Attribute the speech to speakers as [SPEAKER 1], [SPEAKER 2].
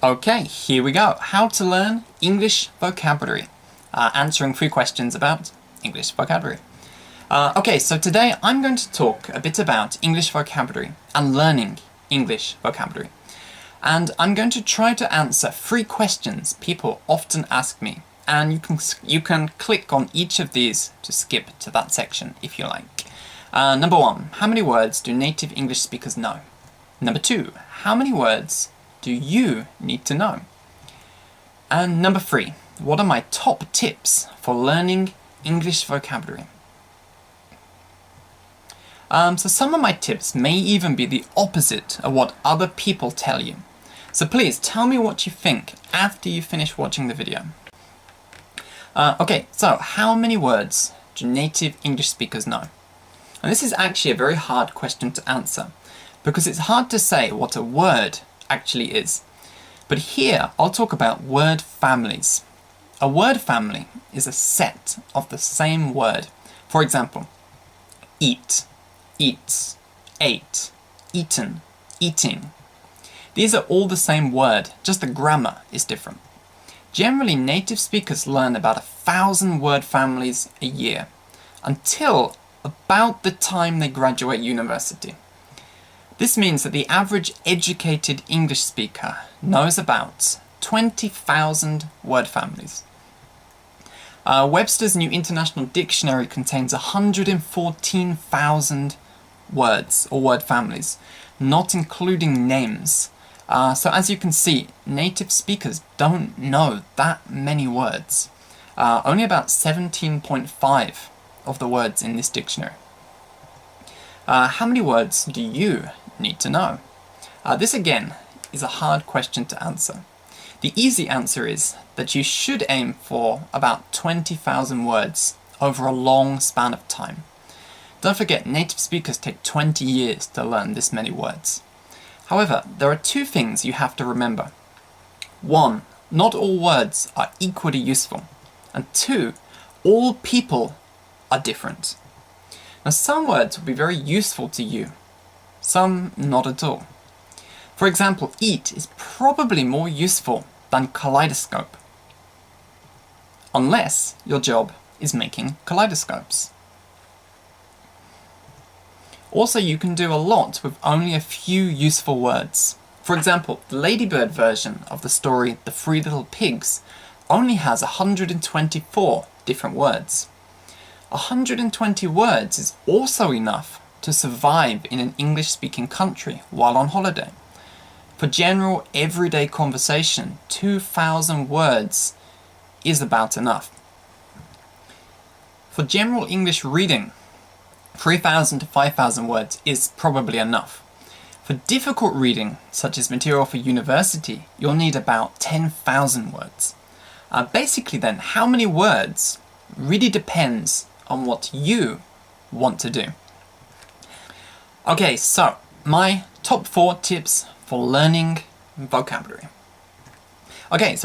[SPEAKER 1] Okay, here we go. How to learn English vocabulary. Answering 3 questions about English vocabulary. Okay, so today I'm going to talk a bit about English vocabulary and learning English vocabulary. And I'm going to try to answer 3 questions people often ask me. And you can click on each of these to skip to that section if you like. Number 1, how many words do native English speakers know? Number 2, how many words do you need to know? And number 3, what are my top tips for learning English vocabulary? So some of my tips may even be the opposite of what other people tell you. So please tell me what you think after you finish watching the video. Okay, so how many words do native English speakers know? And this is actually a very hard question to answer because it's hard to say what a word actually is. But here I'll talk about word families. A word family is a set of the same word. For example, eat, eats, ate, eaten, eating. These are all the same word, just the grammar is different. Generally, native speakers learn about 1,000 word families a year, until about the time they graduate university. This means that the average educated English speaker knows about 20,000 word families. Webster's New International Dictionary contains 114,000 words or word families, not including names. So as you can see, native speakers don't know that many words. Only about 17.5 of the words in this dictionary. How many words do you need to know? This again is a hard question to answer. The easy answer is that you should aim for about 20,000 words over a long span of time. Don't forget, native speakers take 20 years to learn this many words. However, there are 2 things you have to remember. 1, not all words are equally useful. And 2, all people are different. Now, some words will be very useful to you, some not at all. For example, eat is probably more useful than kaleidoscope, unless your job is making kaleidoscopes. Also, you can do a lot with only a few useful words. For example, the Ladybird version of the story The 3 Little Pigs only has 124 different words. 120 words is also enough to survive in an English-speaking country while on holiday. For general, everyday conversation, 2,000 words is about enough. For general English reading, 3,000 to 5,000 words is probably enough. For difficult reading, such as material for university, you'll need about 10,000 words. Basically then, how many words really depends on what you want to do. Okay, so my top 4 tips for learning vocabulary. Okay, so